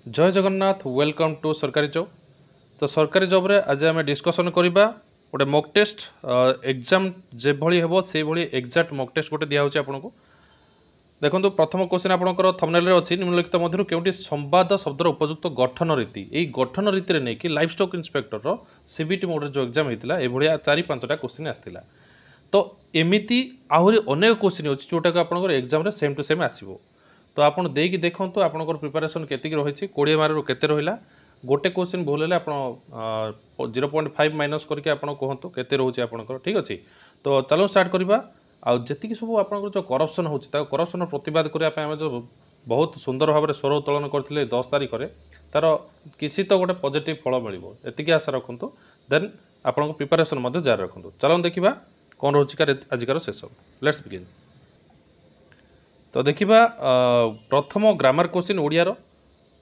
जय Jagannath welcome to सरकारी job. तो सरकारी जॉब रे आज आम डिस्कसन करवा गोटे मॉक टेस्ट एग्जाम जे भली हेबो से भली एग्जैक्ट मॉक टेस्ट गोटे दिया होची आपनको। देखंतु प्रथम क्वेश्चन आपनकर थंबनेल रे अछि निम्नलिखित मध्यरु केउटी संवाद शब्दर उपयुक्त गठन रीति एई गठन रीति रे नै कि लाइफ स्टॉक इंस्पेक्टर रो सीबीटी मोड रे जो एग्जाम हेतिला ए भलिया 4-5टा क्वेश्चन आस्तिला। तो एमिति आहुरी अनेक क्वेश्चन अछि जोटा को आपनकर एग्जाम रे सेम टू सेम आसीबो। तो आपन देकी देखंतु आपनकर प्रिपरेशन केतिक रहिछि 20 मार्क रो केते रहिला। गोटे क्वेश्चन भूल हेले आपन 0.5 माइनस करके आपन कहंतु केते रहउछि आपनकर। ठीक अछि, तो चलो स्टार्ट करबा। आ जेतिक सब आपनकर जो करप्शन होछि ता करप्शन प्रतिवाद करिया पे हम जो बहुत सुंदर भाव स्वर उत्तोलन करथिले 10 तारिख रे तार किसी तो गोटे पॉजिटिव फल मिलिबो एतिकी आशा रखंतु। देन आपन प्रिपरेशन मध्ये जारी रखंतु। चलो देखिबा कौन रोजगार आजिकार सेशन। Let's begin. तो देखिबा प्रथम ग्रामर क्वेश्चन ओडिया रो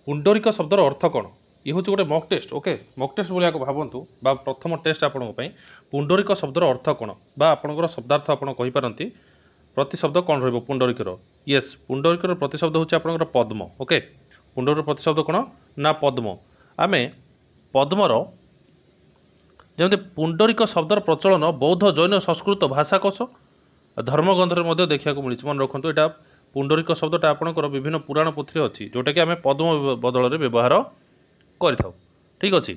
पुंडरीक शब्दर अर्थ कौन। ये हूँ गोटे mock test. Okay, mock test भाया भावतु बा प्रथम टेस्ट आपण पुंडरीक शब्दर अर्थ कौन बा आपणकर शब्दार्थ आपण कहींपारती प्रति शब्द कौन रहिबो पुंडरीकर। येस, पुंडरीकर प्रति शब्द होची आपणकर पद्म। ओके, पुंडरीकर प्रति शब्द कौन ना पद्म। आमे पद्मर जमते पुंडरीक शब्दर प्रचलन बौद्ध जैन संस्कृत भाषाकोश धर्मग्रंथ में देखा मिली। मन रखु यहाँ पुंडरीक शब्दटा आपंकर विभिन्न पुराण पोथी अच्छी जोटा कि आम पद्म बदल में व्यवहार कर। ठीक अच्छे,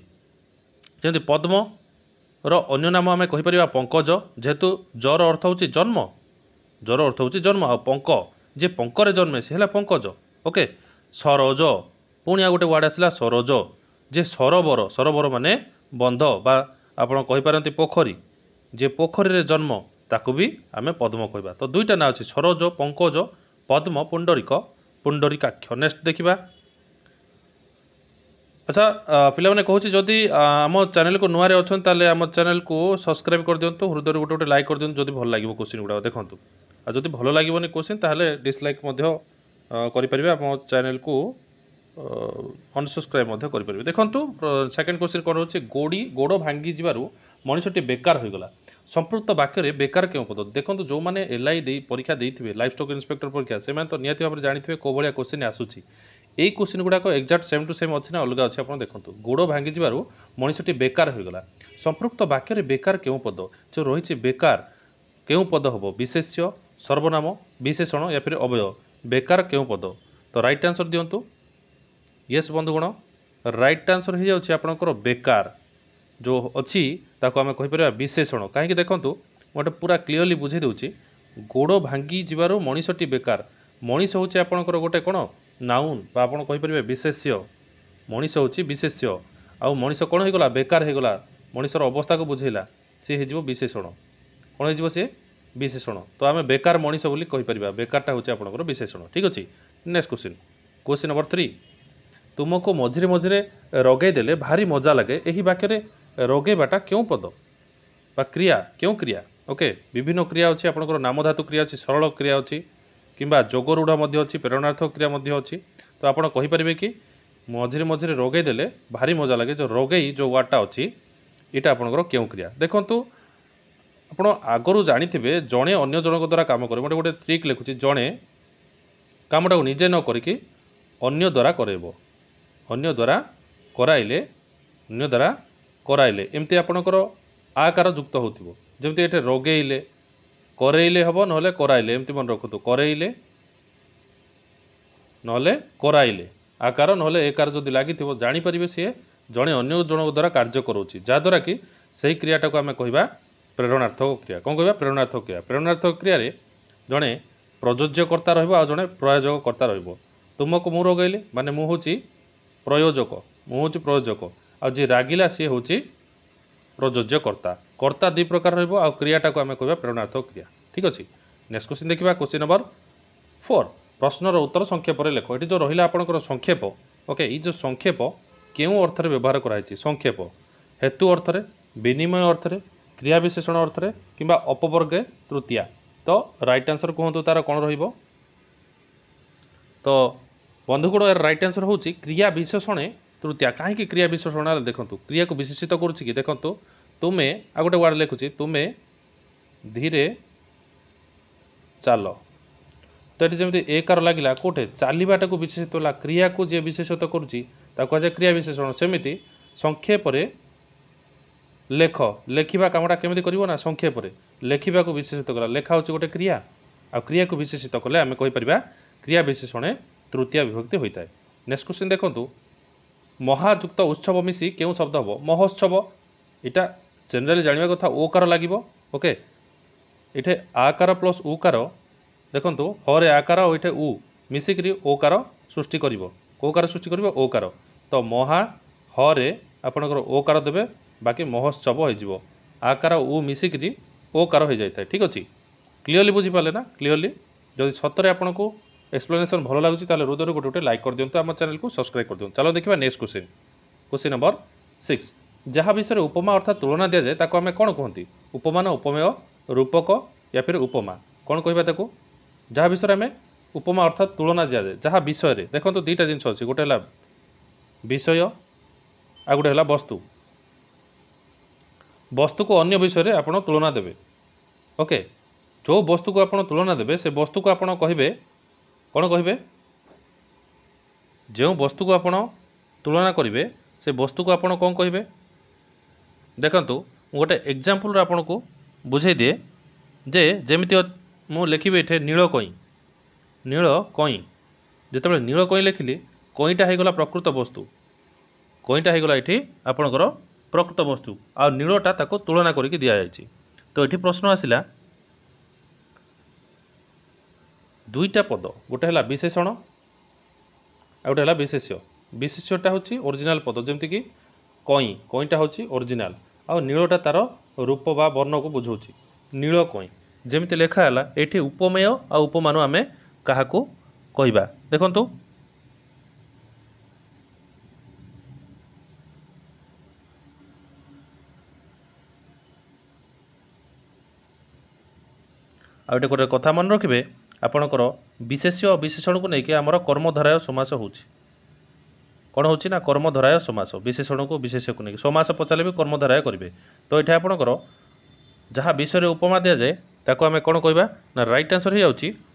जमी पद्म अन्य नाम आम कहीपर पंकज, जेहेतु जर अर्थ हूँ जन्म, जर अर्थ हूँ जन्म आ पंक जे पंकरे जन्मे सी है पंकज। ओके, सरोज पुणी आ गोटे वार्ड आसला सरोज, जे सरोवर, सरोवर माने बंध बा आपड़ कहींपारती पोखरी, जे पोखरी जन्म ताकू भी आमे पद्म कहवा। तो दुईटा ना अच्छे सरोज पंकज पद्म पुंडरीक पुंडरीकाक्ष। नेक्स्ट देखिबा। अच्छा पिला कहूँ जदि आम चैनल को नुआरे अच्छा ताले आम चैनल को सब्सक्राइब कर दिंतु, हृदय गोटे गोटे लाइक कर दिंतु जदि भल लगे क्वेश्चन गुड़ा देखूँ। आ जदि भल लगे क्वेश्चन ताहले डिसलाइक करें। आम चैनल को अनसब्सक्राइब करें। देखूँ सेकेंड क्वेश्चन कौन रोचे गोड़ी गोड़ भांगी जीवारु मनुष्यटी बेकार होगला। संपृक्त वाक्य बेकार क्यों पद। देखो जो मैंने एलआई परीक्षा देते लाइफ स्टॉक इंस्पेक्टर परीक्षा से तो निहत भाव में जानते कौ भाया क्वेश्चन आसूसी। यही क्वेश्चन गुड़ाक एक्जाक्ट सेम टू सेम अच्छी ना अलग अच्छे। आप देखो गोड़ भांगी जीवारु मनुष्यटी बेकार होगला। संपृक्त वाक्य बेकार क्यों पद जो रही बेकार क्यों पद हम विशेष्य सर्वनाम विशेषण या फिर अवयव बेकार क्यों पद। तो राइट आंसर दिंतु। येस बंधुगण, राइट आंसर हो जाए आपंकर बेकार जो अच्छी ताको आम कहीपर विशेषण। कहीं देखूँ गोटे पूरा क्लीयरली बुझे दूची गोड़ भांगी जीवारु मनीषटी बेकार। मनीष हूँ आपंकर गोटे कौन नाउन बा आप कहीपर विशेष्य। मनीष हूँ विशेष्य आउ मनीष कौन होगला बेकार होगला मनीषर अवस्था को बुझेला सी हो विशेषण। कौन हो सी विशेषण। तो आम बेकार मनीष बोली कहीपर बेकारटा हूँ आपंकर विशेषण। ठीक अच्छे। Next question, question number 3। तुमको मझिरे मझिरे रगई देले भारी मजा लगे। यही वाक्य रगेबाटा क्यों पद बा क्रिया क्यों क्रिया। ओके, विभिन्न क्रिया अच्छी आपंकर नाम धातु क्रिया अच्छी, सरल क्रिया अच्छी किंबा जोगरूढ़ अच्छी, प्रेरणार्थक क्रिया अच्छी। तो आपड़ कहींपारे कि मझिरे मझिरे रगई देले भारी मजा लगे जो रगई जो वार्डटा अच्छी यहाँ आपंकर क्यों क्रिया। देखूँ आप आगु जाथे जड़े अन्य जनक द्वारा कम करे गोटे गोटे ट्रिक लिखुची जड़े कमटा को निजे न करिकी अन्य द्वारा करब, अन्य द्वारा कराइले, अन्य द्वारा कराइले एमती आपणकर आकार युक्त होथिबो। जेमती एठे रगेइले करेइले हबो नहले कराइले एमती मन रखतु करेइले नहले कराइले आकार नहले एकार जदि लागिथिबो जानि परिबे से जड़े अन्य जनक द्वारा कार्य करोछि जाद्वारा कि सही क्रियाटा को आमे कहिबा प्रेरणार्थक क्रिया। कौन कहबा प्रेरणार्थक क्रिया। प्रेरणार्थक क्रिया रे जड़े प्रयोज्यकर्ता रहिबो आ जड़े प्रयोजककर्ता रहिबो। तुमको मु रगेइले माने मु होछि प्रयोजक, मु होछि प्रयोजक आ जे रागिला सी होछि प्रयोज्यकर्ता। कर्ता दुई प्रकार रहिबो आ क्रियाटा को आमे कहबा प्रेरणार्थक क्रिया। ठीक अछि। नेक्स्ट क्वेश्चन देखिबा। Question number 4। प्रश्नर उत्तर संक्षेप रे लेखो। एठी जो रहिला आपनकर संक्षेप। ओके, ई जो संक्षेप केउ अर्थ रे व्यवहार कराइछि। संक्षेप हेतु अर्थ रे, विनिमय अर्थ रे, क्रिया विशेषण अर्थ रे किंबा अपवर्गे तृतीया। तो राइट आंसर कहंतु तार कोन रहिबो। तो बंधुगण यार राइट आंसर हूँ क्रिया विशेषण तृतीया। कहीं क्रिया विशेषण देखूँ क्रिया को विशेषित करुच्ची कि देखूँ तुमे आ गोटे वार्ड लिखुची तुमे धीरे चाल। तो ये जमी एकार लगे कौटे चलवाटा को विशेषित है क्रिया को जी विशेषित करुँचे क्रिया विशेषण सेमती संक्षेप लेख लेखा कामटा केमी कर संक्षेप लेखा को विशेषित कला लेखा हूँ गोटे क्रिया आ क्रिया को विशेषित कले आम कहीपर क्रिया विशेषण तृतीय विभक्ति होता है। नेक्स्ट क्वेश्चन देखो महायुक्त उत्सव मिसी क्यों शब्द हम महोत्सव यहाँ जनरली जानवा कथा ओकार लगे ओके ये आकार प्लस उकार देखो हरे आकार और ये उ मिसिक ओकार सृष्टि कर कौकार सृष्टि कर ओकार तो महा हरे आपणकर ओकार देवे बाकी महोत्सव हो आकार उ मिसिक ओकार हो जाए ठीक अच्छे क्लीयरली बुझीपारे ना क्लीयरली जब सतरे आपन को एक्सप्लेनेशन भल लगुच हृदय गोटे गोटे लाइक कर दिंतु आम चैनल को सब्सक्राइब कर दिखाँ। चलो देखा नेक्स्ट क्वेश्चन क्वेश्चन नंबर 6 जहाँ विषय उपमा अर्थात तुलना दि जाए ताको आम कौन कहती उपमान उपमेय रूपक या फिर उपमा कौन कहता जहाँ विषय आम उपमा अर्थात तुलना दि जाए जहाँ विषय देखो दुईटा जिन अच्छी गोटे है विषय आ गोटे है वस्तु वस्तु को अन्य विषय आपड़ तुलना देवे ओके जो वस्तु को आपड़ तुलना देवे से वस्तु को आपड़ कहे कौन कहे जो वस्तु को आपड़ तुलना करेंगे से वस्तु को आपड़ कौन कहे देखु गोटे एग्जाम्पल आपन को बुझे दिए जे जमीती मु लिखी ये नील कई जिते नील कई लिखिली कईटा होगला प्रकृत वस्तु कईटा होगला ये आपणकर प्रकृत वस्तु आ नीलटा ताको तुलना करके दि जाए तो ये प्रश्न आसला दुईटा पद गोटे है विशेषण आ गोटे है विशेष्य विशेष्यटा हूँ ओरिजिनाल पद जमती कि कईटा हूँ ओरिजिनाल आ नीलटा तार रूप बा वर्ण को बुझाऊँ नील कई जमी लिखाला ये उपमेय आ उपमान आम क्या कहवा देखु आ गोटे कथा मन रखिए आपणकर विशेष्य विशेषण को लेकिन आमर कर्मधारय समास हो कौन हो ना कर्मधारय समास विशेषण को विशेष्य को लेकिन समास पचारे भी कर्मधारय करेंगे तो ये आपणकर जहाँ विषय उपमा दि जाए ताको आम कौन कहवा ना राइट आंसर हो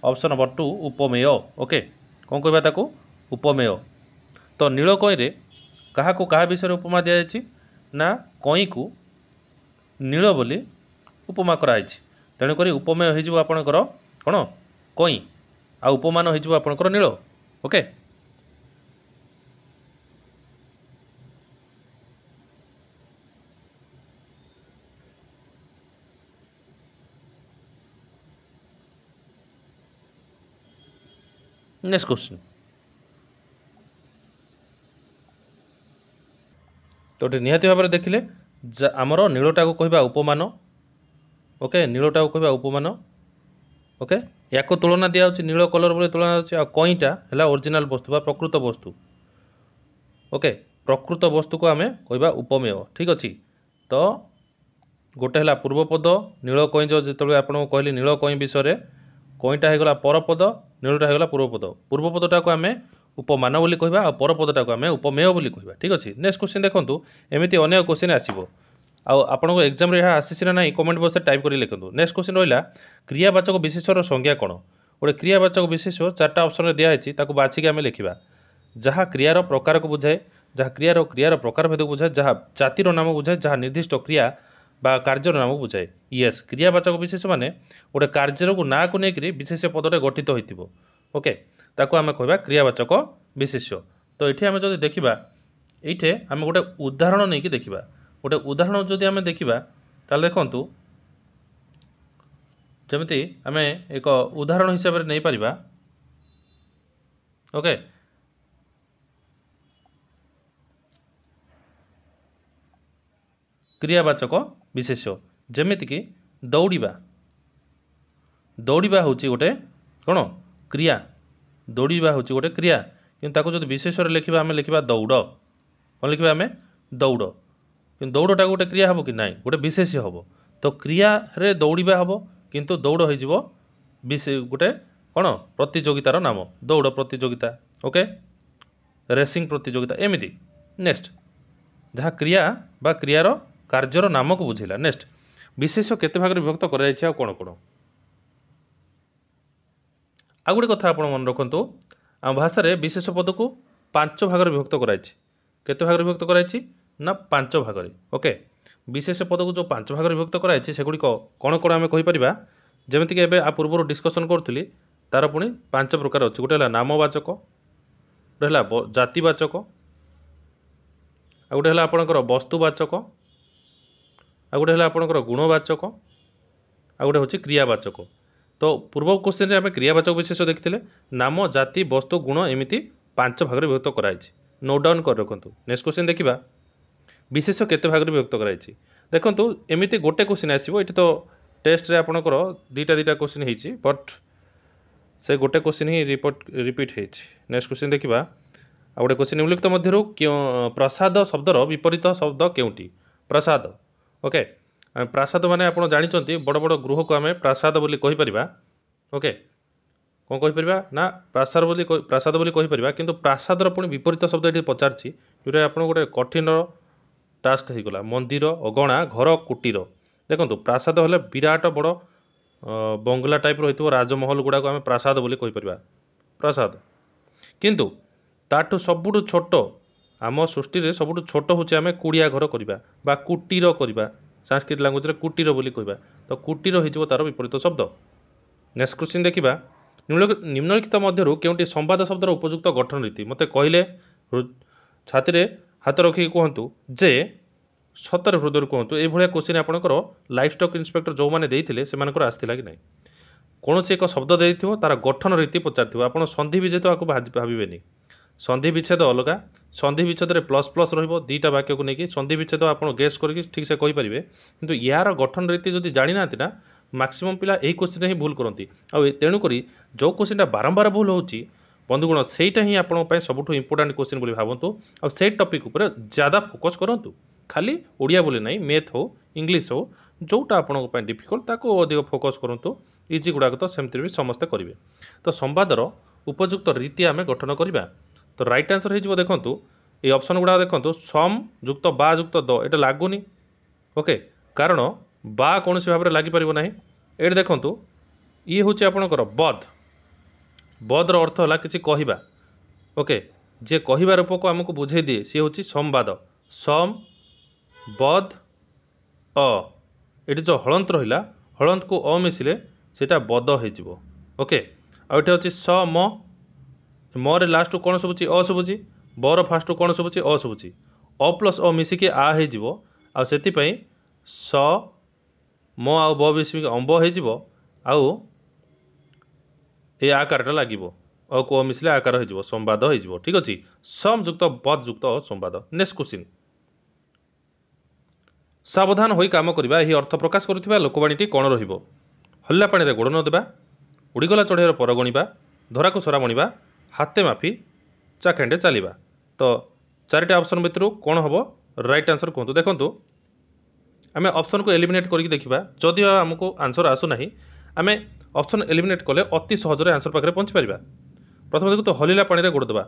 ऑप्शन नंबर 2 उपमेय ओके कौन कहवा ताको उपमेय तो नील कईरे क्या विषय उपमा दि जाए ना कई को नील बोली उपमा कराई तेणुक उपमेय हो आपणकर कौन कई आ उपमान हो आपणकर नील ओके नेक्स्ट क्वेश्चन तो निहाती भाव में देखिले आमर नीलटा को कहवा उपमान ओके नीलटा को कहवा उपमान ओके या तुलना दि जाऊँगी नील कलर बोले तुलना आ कईटा है ओरिजिनाल वस्तु प्रकृत वस्तु ओके प्रकृत वस्तु को आम कहवा उपमेय ठीक अच्छे तो गोटे है पूर्वपद नील कई जो आपको कहली नील कई विषय कईटा होगला परपद नीलटा होगला पूर्वपद पूर्वपदटा को आम उपमान बोली कहवा आ परपदटा को आम उपमेय बोली कहवा ठीक अच्छे। नेक्स्ट क्वेश्चन देखो एमती अनेक क्वेश्चन आसो आपको एग्जाम यहाँ आसी ना ना कमेंट बॉक्स टाइप कर लिखूँ। नेक्स्ट क्वेश्चन रहा क्रियावाचक विशेषर संज्ञा कौन गोटे क्रियावाचक विशेष 4टा ऑप्शन दिखाई बाछिक आम लिखा जहाँ क्रियार प्रकार को बुझाए जहाँ क्रियार प्रकार भेद को बुझाए जहाँ जातिर नाम बुझाए जहाँ निर्दिष्ट क्रिया बा कार्यर नाम बुझाए यस क्रियावाचक विशेष माने गोटे कार्यर को ना को लेकर विशेष पदटे गठित हो ओके ताको आम कहवा क्रियावाचक विशेष्य तो ये आम जो देखा ये आम गोटे उदाहरण नहीं कि देखा गोटे उदाहरण जदि आम देखा ताल देखु जमी आम एक उदाहरण हिसाब से नहीं पारिबा ओके क्रियावाचक विशेष्य जमीती कि दौड़ा दौड़ा हूँ गोटे कौन क्रिया दौड़ा हूँ गोटे क्रिया कि विशेष लिखा आम लिखा दौड़ कौन लिखा आम दौड़ कि दौड़टा गोटे क्रिया हम कि ना गोटे विशेष्य हम तो क्रिया रे दौड़ा हम किंतु दौड़ हो गोटे कौन प्रतियोगितार नाम दौड़ प्रतियोगिता ओके रेसिंग प्रतियोगिता एमती। नेक्स्ट जहाँ क्रिया बा क्रियार कार्यर नाम को बुझेगा नेक्स्ट विशेष केते भाग विभक्त कर कौन कौन आ गोटे कथा आप मन रखु आम भाषा रे विशेष पद को 5 भाग विभक्त कराई केते भाग विभक्त कराई ना 5 भाग ओके विशेष पद को जो 5 भाग विभक्त कराई सेगुड़िक कौन कौन आम कहीपर जमीक आ पूर्व डिस्कसन करूँ तार पुणी 5 प्रकार अच्छे गोटे नामवाचक गोटे है जातिवाचक आ गोटे है आपणकर वस्तुवाचक आ गोटे है आपणकर गुणवाचक आ गोटे हूँ क्रियावाचक। तो पूर्व क्वेश्चन आम क्रियावाचक विशेष देखते नाम जाति वस्तु गुण एमती 5 भाग विभक्त कराई नोट डाउन कर रखु। नेक्स्ट क्वेश्चन देखा विशेष केते भाग विभक्त कराई देखो एमती गोटे क्वेश्चन आसो ये तो टेस्ट रे आपणकर दुईटा क्वेश्चन होती बट से गोटे क्वेश्चन ही रिपीट होती। नेक्स्ट क्वेश्चन देखा आ गोटे क्वेश्चन निम्नलिखित मध्यरु प्रसाद शब्दर विपरीत शब्द केउंटी प्रसाद ओके प्रासाद माने आप जानते बड़ बड़ गृह को आम प्रासाद बोली कहीपर ओके कौन कहीपर ना प्रासाद बोली कहीपर किंतु प्रासादर पुणी विपरीत शब्द ये पचारछि जोटा आप गोटे कठिन टास्क होगला मंदिर अगणा घर कुटीर देखो प्रासाद हेल्ले विराट बड़ बंगला टाइप रही राजमहल गुड़ाक आम प्रासाद बोली कहीपर प्रासाद किंतु ताठू सबुठु छोट आम सृष्टि में सबुठु छोट हूँ आम कुड़िया घर करवा कुटीर करवा संस्कृत लांगुएज रे कुटीर बोली कहवा तो कुटीर हो तार विपरीत शब्द। नेक्स्ट क्वेश्चन देखा निम्नलिखित मध्यरु केउंटी संवाद शब्दर उपयुक्त गठन रीति मते कहले छाती हाथ रखिकी कहतु जे सतर हृदय कहतु ये क्वेश्चन आपंकर लाइफ स्टॉक इंस्पेक्टर जो मैंने देते से आसला कि ना कौन से एक शब्द देथिबो तार गठन रीति पचार आप संधि विच्छेद आपको भावेनि संधि विच्छेद अलग संधि विच्छेद में प्लस प्लस रुईटा वाक्य को लेकिन संधि विच्छेद आप गेस करके ठीक से कहींपारे किंतु यार गठन रीति जब जानी ना ना मैक्सिमम पिला यही क्वेश्चन ही भूल करती तेणुक जो क्वेश्चन बारंबार भूल होची बंधुगण सेटा ही आपंपाई सबुठ इंपोर्टाट क्वेश्चन बोली भावतु से टॉपिक उपर ज़्यादा फोकस करूँ खाली ओडिया बोली ना मैथ हो इंग्लिश हो जोटा आपंपाई डिफिकल्ट ताको अधिक फोकस करूँ इजी गुड़ाक तो सेमती भी समस्ते करेंगे। तो संवादर उपयुक्त रीति आम गठन करवा तो राइट आंसर हो देखो ये ऑप्शन गुड़ा देखो सम युक्त बा युक्त द ये लगुनि ओके कारण बा कौन भाव में लगिपर ना ये देखो ये हूँ आपणकर बद बद्र अर्थ है किसी कहवा ओके जे कहवा रूप को आमको बुझे दिए सी हूँ संवाद सम बद ये जो हलंत रहा हलंत को अ मिसिले सेटा बद हो ओके आउटे अच्छे स मरे लास्ट कौन शुभुची अ शुभुची बर फास्ट कौन शुभुची अ शुभुची अ प्लस अ मिसिकी आ हो आपाई स म आ ब मिसिक अम्ब हो आकारटा लगे अ को मिसले आकार हो संवाद हो ठीक अच्छे सम युक्त बद युक्त संवाद। नेक्स्ट क्वेश्चन सावधान होई काम करवा यही अर्थ प्रकाश करुवा लोकवाणी कौन रल्ला पानी रे गोड़ न देवा उड़ीगला चढ़ेर पर गणिबा धरा को सरा मणिबा हाथे माफी चाखेंडे चलवा तो चारिटा ऑप्शन भितर कौन हम राइट आंसर कहतु देखो आम ऑप्शन को एलिमिनेट करके देखा जदि आमको आंसर आसुना आम ऑप्शन एलिमिनेट कले अति सहज आंसर पाखे पहुँची पार। प्रथम देखो तो हलिला पानी रे गोड़ देवा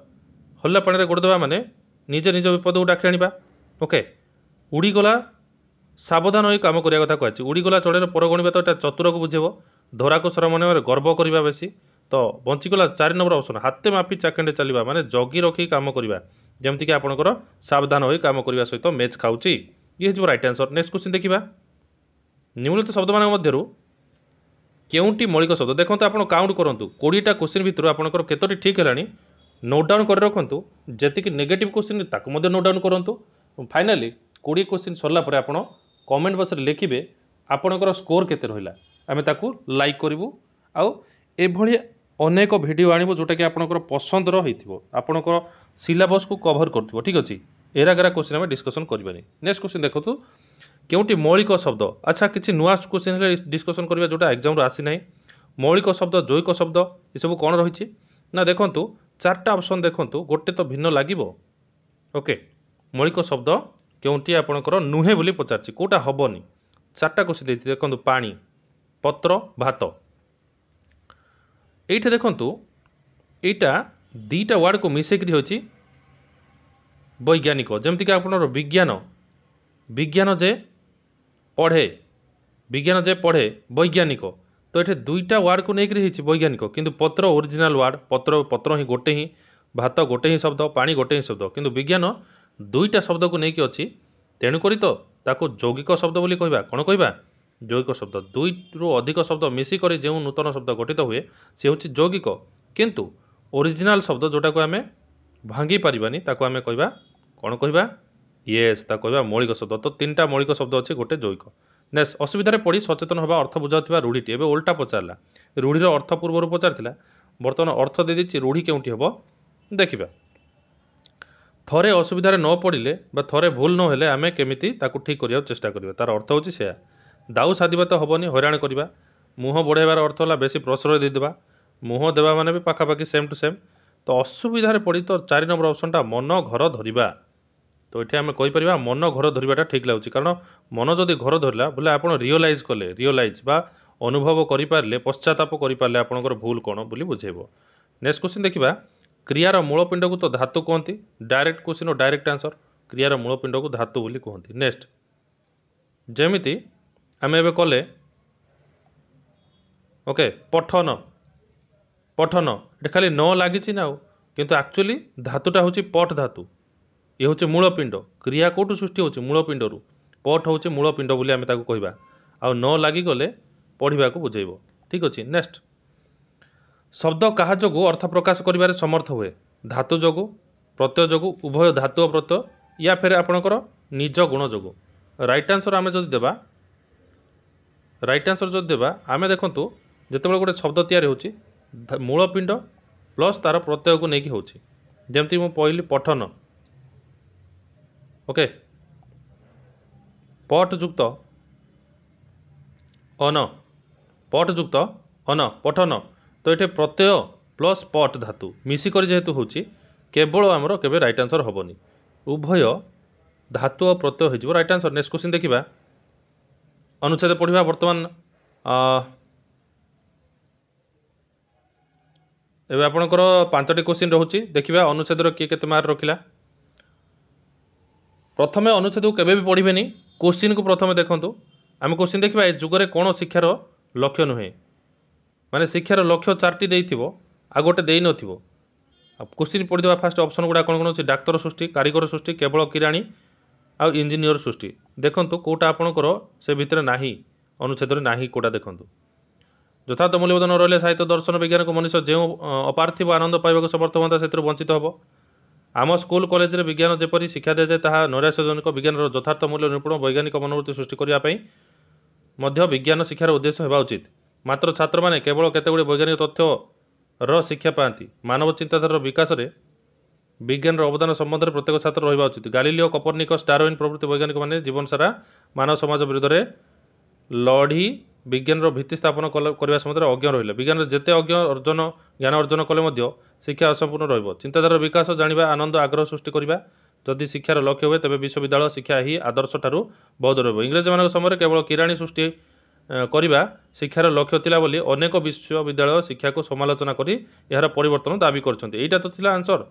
हलिला पानी रे गोड़ देवा माने निजे निज विपद को डाकी आनिबा ओके उड़ीगला सावधान हो काम करने कथा कही उड़ीगला चढ़ेर पर गणिबा तो यहाँ चतुर को बुझेब धरा को सरा मन गर्व करवा बेसी तो बंचीगला 4 नंबर ऑप्शन हाथे मापी चाखेंडे चलवा माने जगी रखी काम करवा जमती कि आपंकर सावधान हो काम करने सहित मैच खाऊँगी ये जो राइट आंसर। नेक्स्ट क्वेश्चन देखा निम्नलिखित शब्द मान मध्यरु केउंटी मौलिक शब्द देखो तो आप काउंट करूँ 20टा क्वेश्चन भितर आपंकर केतोटी ठीक है नोट डाउन कर रखु जी नेगेटिव क्वेश्चन ताकू नोट डाउन करूँ फाइनाली 20 क्वेश्चन सरला पर आप कमेंट बॉक्स रे लिखिबे आपणकर स्कोर केते रहिला आमे ताकू लाइक करिवु आउ एभली अनेक वीडियो आनिबो जोटा कि आपणकर पसंद रहिथिबो आपणकर सिलेबस को कवर करथिबो ठीक अछि एरागरा क्वेश्चन आमे डिस्कशन करबानी। नेक्स्ट क्वेश्चन देखो केउटी मौलिक शब्द अच्छा किछि नुआ क्वेश्चन डिस्कशन करबा जोटा एग्जाम रो आसी नै मौलिक शब्द जैविक शब्द ए सब कोन रहिछि ना देखंतु 4टा ऑप्शन देखंतु गोटे तो भिन्न लागिबो ओके मौलिक शब्द केउंटी आपणकर नुहे बोली पचारछि कोटा हबनी 4टा क्वेश्चन देछि देखंतु पानी पत्र भात एइठे देखंतु एइटा 2टा वर्ड को मिसेकरी होछि वैज्ञानिक जमती कि आपणर विज्ञान विज्ञान जे पढ़े वैज्ञानिक तो ये दुईटा वार्ड को लेकर वैज्ञानिक किंतु पत्र ओरिजिनाल वार्ड पत्र पत्र ही गोटे ही भात गोटे ही शब्द पानी गोटे ही शब्द किंतु विज्ञान दुईटा शब्द को लेकिन अच्छी तेणुक तो ताको यौगिक शब्द बोली कहवा कौन कहवा यौगिक शब्द दुई रु अधिक शब्द मिसिक जो नूतन शब्द गठित हुए सी हूँ यौगिक किंतु ओरिजिनाल शब्द जोटा को आम भांगी पारिबानी ताको आम कहवा कौन कहवा येस ता कहवा मौलिक शब्द तो तीन टा मौलिक शब्द अच्छे गोटे यौगिक नेक्स्ट असुविधार पड़ी सचेतन हवा अर्थ बुझाऊा रूढ़ी एवं उल्टा पचारा रूढ़ीर अर्थ पूर्व पचार बर्तमान अर्थ दे दी रूढ़ी केउठी हम देखा थरे असुविधार न पड़े थरे भूल न हेले आम केमिति ताकू ठीक करिया चेष्टा करिया तार अर्थ होची से दाऊ साधिबा तो हबनी हैरान करवा मुह बढ़ाइबार अर्थ होला बेसी प्रश्रय देदेबा मुह देवा माने भी पाखापाखि सेम टू सेम तो असुविधार पड़ी तो 4 नंबर ऑप्शनटा मन घर धरिबा तो ये आम कहीपर मन घर धरवाटा ठीक लगुच कारण मन जदि घर धरला बोले आप रियलाइज कले रियलाइज बा अनुभव करें पश्चाताप करें आपंकर भूल कौन बोली बुझेब नेक्स्ट क्वेश्चन देखा क्रियार मूलपिंड को तो धातु कहती डायरेक्ट क्वेश्चन और डायरेक्ट आंसर क्रियार मूलपिंड को धातु बोली कहती नेक्स्ट जमीती आम एवं कले ओके पठन पठन ये खाली न लगी ना किंतु एक्चुअली धातुटा हूँ पट धातु ये हूँ मूलपिंड क्रिया कौटू सृष्टि होची मूलपिंडरू पट हूँ मूलपिंड बोली आम ताकू कहवा आउ न लगिगले पढ़ा को बुझेब ठीक अच्छे नेक्स्ट शब्द क्या जो अर्थ प्रकाश कर समर्थ हुए धातु जो प्रत्यय जो उभय धातु प्रत्यय या फिर आपणकर निज गुण जो राइट आंसर आम जब देवा राइट आंसर जब देवा आम देखूँ जिते गोटे शब्द या मूलपिंड प्लस तार प्रत्यय को लेकिन होची जमती मु कहली पठन ओके पट युक्त अन पट युक्त अन पठन तो ये प्रत्यय प्लस पट धातु मिसिक जेहेतु हूँ केवल आमर केवे राइट आंसर हेनी उभय धातु और प्रत्यय हो राइट आंसर नेक्स्ट क्वेश्चन देखा अनुच्छेद पढ़ा बर्तमान एवं आपणकर 5टी क्वेश्चन रोचे देखा अनुच्छेद किए के मार्क रखिला प्रथमे अनुच्छेद को केवे भी पढ़े क्वेश्चन को प्रथमे देखूँ आम क्वेश्चन देखा ए जुगरे कौन शिक्षार लक्ष्य नुहे माने शिक्षार लक्ष्य 4टी देइथिबो आ गोटे देई नथिबो क्वेश्चन पढ़ीदेवा फास्ट ऑप्शन गुड़ा कौन कौन अच्छी डाक्तर सृष्टि कारीगर सृष्टि केवल किराणी आ इंजीनियर सृष्टि देखूँ कौटा आपणकर से भितर नाही अनुच्छेद नाही कौटा देखूँ यथार्थ मूल्यबोध न रही साहित्य दर्शन विज्ञान को मनुष्य जो अपार्थिव आनंद पाइबा समर्थ हाँ से वंचित हम आम स्कूल कॉलेज रे विज्ञान जेपरी शिक्षा दिया जाए ताहा नैराश्यजनक विज्ञान यथार्थ मूल्य निरूपण वैज्ञानिक मनोवृत्ति सृष्टि करने मध्य विज्ञान शिक्षार उद्देश्य होगा उचित मात्र छात्र मैंने केवल केतगुड़ी वैज्ञानिक तथ्य शिक्षा पाती मानव चिंताधार विकास में विज्ञान अवदान संबंध में प्रत्येक छात्र रहा उचित गालिलियो कोपर्निकस डार्विन प्रभृति वैज्ञानिक मैंने जीवन सारा मानव समाज विरुद्ध में लड़ी विज्ञान भित्ति स्थापन करने समय अज्ञ रही विज्ञान जिते अज्ञ अर्जन ज्ञान अर्जन कले शिक्षा असंपूर्ण रही चिंताधार विकास जाना आनंद आग्रह सृष्टि करवा जदि शिक्षार लक्ष्य हुए तेज विश्वविद्यालय शिक्षा ही आदर्श ठारू बहुत रही इंग्रेज मान समय केवल किराणी सृष्टि करवा शिक्षार लक्ष्य थिला बोली अनेक विश्वविद्यालय शिक्षा को समालोचना करी यार परिवर्तन दाबी करछन्ति तो थिला आंसर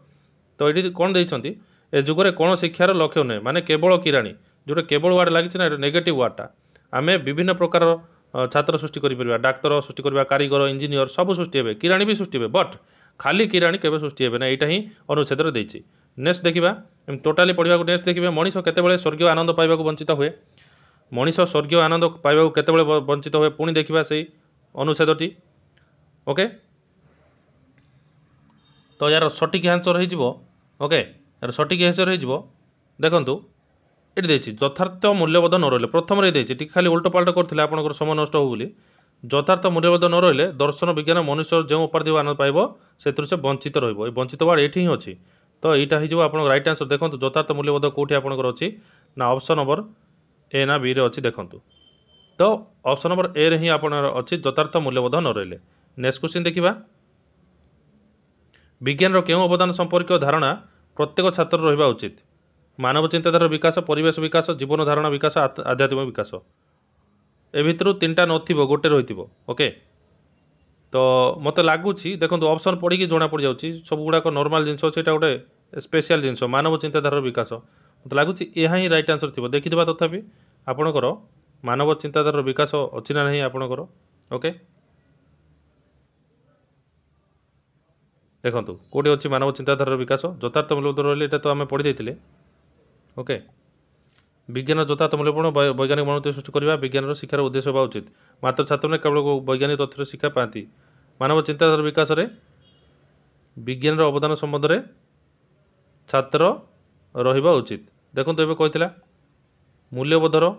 तो ये कौन देइछन्ति ए जुगरे कौन शिक्षार लक्ष्य नुहे माने केवल किराणी जोटा केवल वार्ड लगी ना नेगेटिव वार्डटा आम विभिन्न प्रकार छात्र सृष्टि कर डाक्तर सृष्टि करवा कारीगर इंजीनियर सब सृष्टि हे किराणी भी सृष्टि हे बट खाली किराणी केवे सृष्टि हे ना यहाँ ही अनुच्छेद देछि नेक्स्ट देखा टोटाली पढ़ा नेक्स्ट देखिए मनीष केतबेले स्वर्गीय आनंद पाइबा वंचित हुए मनीष स्वर्गीय आनंद पाइबा केतबेले वंचित हुए पुणी देखा से अनुच्छेदटी ओके तो यार सठिक आंसर हो ओके यार सठिक आंसर हो देखु ये देखिए यथार्थ मूल्यबोध न रही प्रथम ये खाली उल्ट पाल्ट करते आपंकर समय नष्ट हो बोली यथार्थ मूल्यबोध न रही दर्शन विज्ञान मनुष्य जो उपाधि आनंद पाइब से वंचित रंचित वार्ड ये अच्छी तो यहाँ हो आप रईट आंसर देखो यथार्थ मूल्यबोध कौटी आपंकर अच्छी ना ऑप्शन नंबर ए ना बी रे अच्छी देखूँ तो ऑप्शन नंबर ए रे ही आप अच्छी यथार्थ मूल्यबोध न रही नेक्स्ट क्वेश्चन देखा विज्ञान क्यों अवदान संपर्क धारणा प्रत्येक छात्र रहा उचित मानव चिंताधार विकास परिवेश विकास जीवन धारणा विकास आध्यात्मिक विकास ए भितर तीनटा नथिबो गोटे रही ओके तो मत लगुच देखो ऑप्शन पढ़ी जना पड़ जाऊँगी सब गुड़ाक नॉर्मल जिनस से गोटे स्पेशल जिनस मानव चिंताधार विकास मत लगुच यह ही राइट आंसर थी देखिए तथापि आपणकर मानव चिंताधार विकास अच्छी ना नहीं आपणकर ओके देखो कौटी अच्छी मानव चिंताधार विकास यथार्थ मूल्यबोध रही है तो आम पढ़ी देते ओके विज्ञान यथार्थ मूल्यपूर्ण वैज्ञानिक मनोवृत्ति सृष्टि करने विज्ञान शिक्षार उद्देश्य होगा उचित मात्र छात्र केवल वैज्ञानिक तथ्य शिक्षा पाती मानव चिंताधार विकास में विज्ञान अवदान संबंध में छात्र रहिबा उचित देखो ये कही मूल्यबोधर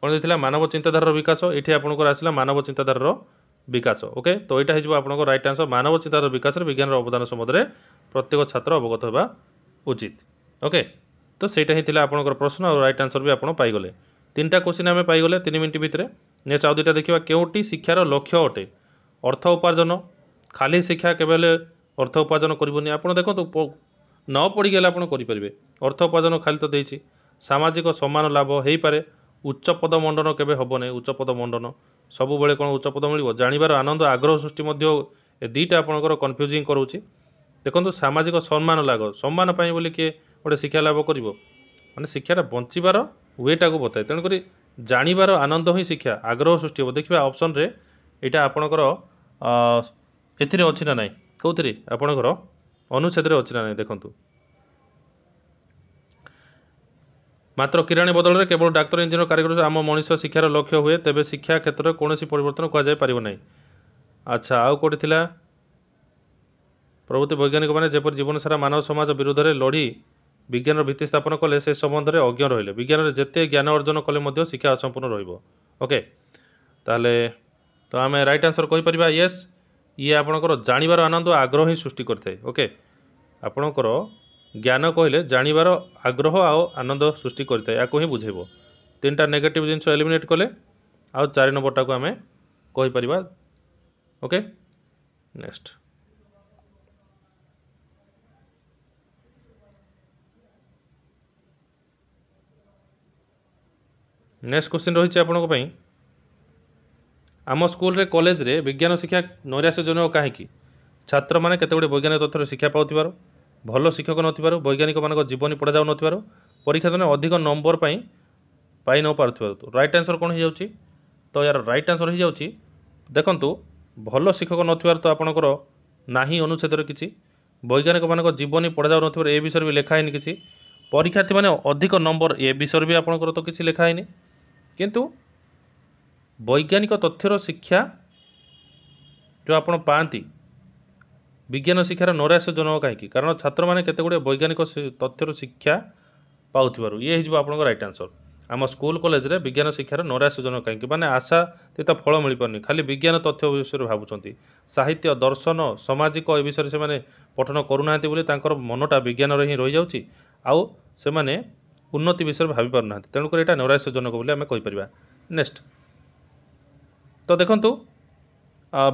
कौन देता मानव चिंताधार विकास ये आपंकर आसला मानव चिंताधार विकास ओके तो यहाँ हो आप राइट आंसर मानव चिंताधार विकास में विज्ञान अवदान संबंध में प्रत्येक छात्र अवगत होगा उचित ओके तो सहीटा ही आपंकर प्रश्न और राइट आंसर भी आपड़ पाइगले 3टा क्वेश्चन आम पाइगले 3 मिनट भितर नेक्स्ट आउ दुटा देखा केउटी शिक्षार लक्ष्य अटे अर्थ उपार्जन खाली शिक्षा केवल अर्थ उपार्जन करनी आप देखो न पढ़ी गले आप करेंगे अर्थ उपार्जन खाली तो देती सामाजिक सम्मान लाभ हो पारे उच्च पद मंडन केवे हम नहीं उच्च पद मंडन सब बेले कौन उच्च पद मिल जानवर आनंद आग्रह सृष्टि दुईटा आपंकर कन्फ्यूजिंग करोची देखो सामाजिक सम्मान लाभ सम्मान बोली किए गोटे शिक्षा लाभ कर माने शिक्षा बंचार वेटा को बताए तेणुक जानवर आनंद ही शिक्षा आग्रह सृष्टि हो देखिए ऑप्शन रे यहाँ आपणकर एथिरे अच्छी ना नाई कौन आपणकर अनुच्छेद अच्छी ना नाई देखूँ मात्र किराणी बदल में केवल डाक्तर इंजीनियर कारीगर आम मनुष्य शिक्षार लक्ष्य हुए तेबे शिक्षा क्षेत्र में कौन परिवर्तन कहुपर ना अच्छा आउ कौटी थिला प्रभृति वैज्ञानिक मैंने जपर जीवन सारा मानव समाज विरोध में लड़ी विज्ञान भित्ति स्थापन कले से संबंध में अज्ञ रहिले विज्ञान में जिते ज्ञान अर्जन कले शिक्षा असंपूर्ण रहिबो ओके ताहले तो आम राइट आंसर कहीपर येस ये आपणकर जानवर आनंद आग्रह ही सृष्टि करते ओके आपणकर ज्ञान कहले जानवर आग्रह आनंद सृष्टि करता है या ही बुझेब 3टा नेगेटिव जिनस एलिमिनेट कले आउ 4 नंबरटा को आम कहीपर ओके नेक्स्ट नेक्स्ट क्वेश्चन रही है आम स्कूल रे कॉलेज रे विज्ञान शिक्षा नैराश्यजनक कहीं छात्र मैंने केतगुड़े वैज्ञानिक तथ्य शिक्षा पाउथिबार भल शिक्षक नथिबार वैज्ञानिक मान जीवनी पढ़ा जाऊ नथिबार परीक्षा दिन अधिक नंबर पाई न पारुथिबार तो राइट आंसर कौन हो जाउची तो यार राइट आंसर हो जाउची देखंतु भल शिक्षक नथिबार तो आपणकर नाही अनुच्छेद किछि वैज्ञानिक मान जीवनी पढ़ा जाऊ नथिबार ए विषय भी लिखाइनि किछि परीक्षार्थी मैंने अधिक नंबर ए विषय भी आपणकर तो किछि लिखाइनि किंतु वैज्ञानिक तथ्यर शिक्षा जो आपण पाती विज्ञान शिक्षार नैराश्यजनक कहीं कारण छात्र मैंने केतगुड़े वैज्ञानिक तथ्यर शिक्षा पाउथिबार ये हो आपन राइट आंसर आम स्कूल कॉलेज रे विज्ञान शिक्षार नैराश्यजनक कहीं माने आशा तीत फल मिल पारनी खाली विज्ञान तथ्य विषय भावुंट साहित्य दर्शन सामाजिक ए विषय से मैंने पठन करूना मनटा विज्ञान ही रही जाऊँगी आउ से माने उन्नति विषय भावी पारना तेणुक यहाँ नैराश्यजनक बोली आम कहीपर नेक्स्ट तो देखंतु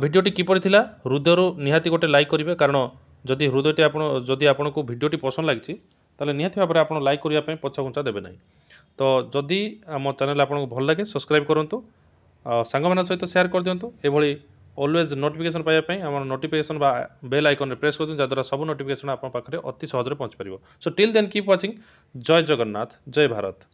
भिडियोटी किपरि थिला हृदय निहाती गोटे लाइक करेंगे कारण जदि हृदयटी जदि आपन को भिडियोटी पसंद लगी ताले निहाती भाव में आप लाइक करने पछघुंचा देवे ना तो जदि आम चैनल आपको भल लगे सब्सक्राइब करूँ सांग मान सहित शेयर कर दिंतु ये ऑलवेज नोटिफिकेशन पाइबापी आम नोटिफिकेशन बेल आइकन प्रेस कर जहाँद्वारा सब नोटिफिकेशन आप पाखे अति सहज पहुँच पार so till then keep watching जय जगन्नाथ जय भारत।